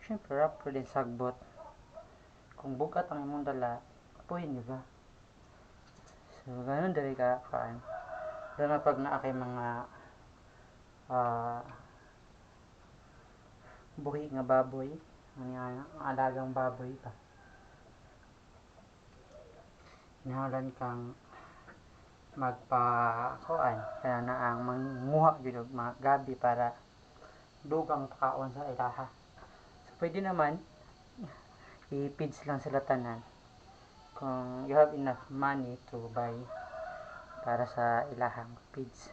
Siyempre, rapper din sagbot. Kung bugat ang imong dala, puhin, di ba? So, ganun dali ka, kaan. Lalo na pag naa kay mga ah, buhi nga baboy, ang alagang baboy pa. Nahalan kang magpa-kuan, kaya na ang manguha gyud og mga gabi para dugang kaon sa ilaha. So, pwede naman i-feeds lang sila tanan kung you have enough money to buy para sa ilahang feeds.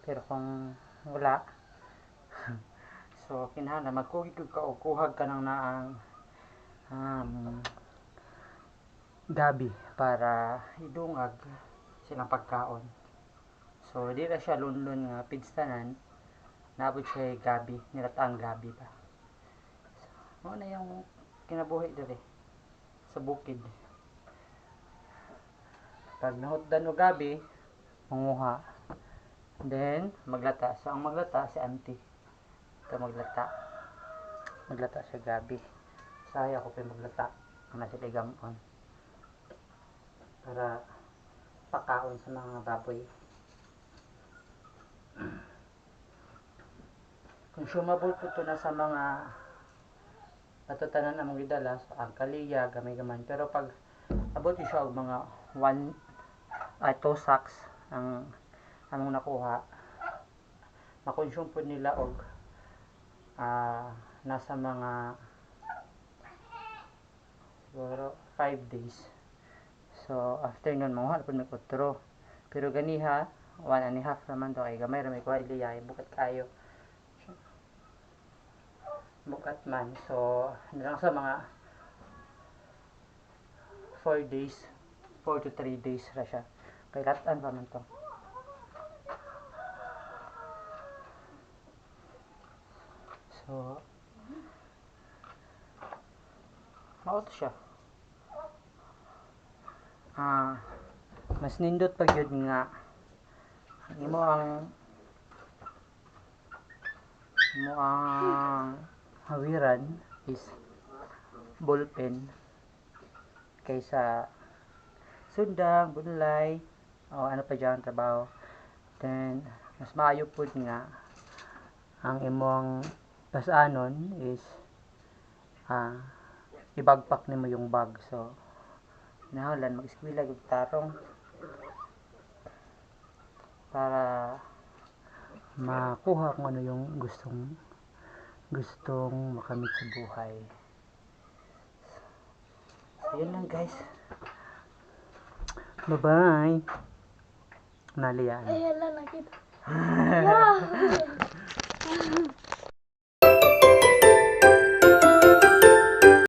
Pero kung wala, so kinahanglan magkugig ka o kuhag ka ng naang gabi para idungag silang pagkaon. So di ra siya lunlun nga feeds tanan, naabot siya gabi, nilataang gabi pa. So, na yung kinabuhi diri sa bukid. Pag nahutdan o gabi, manguha. Then, maglata. So, ang maglata si auntie. Ito maglata. Maglata siya gabi. Saya ko pa maglata. Ang nasa ligamon. Para pakaon sa mga baboy. Consumable po ito na sa mga natutanan ang mga gidala. So, ang kaliya, gamay-gaman. Pero pag abot siya og mga 2 sacks ang among nakuha, makonsume po nila og nasa mga siguro 5 days. So after nun manguha po may utro, pero ganiha 1.5 naman to kay gamay ra may kuha iliyay bukat kayo, bukat man. So lang sa mga 4 days, 4 to 3 days ra siya kay latan pa man to. So mao to siya. Mas nindot pag yun nga imo ang hawiran is ballpen kaysa sundang, bunlay o ano pa dyan trabaho. Then mas maayo po nga ang imong pasanon is ibagpak nimo yung bag. So nahalan mag-eskwela gyud tarong para makuha kung ano yung gustong makamit sa buhay. So yun lang guys, bye bye. Naliyan. Ay, hala, nakita. Yeah.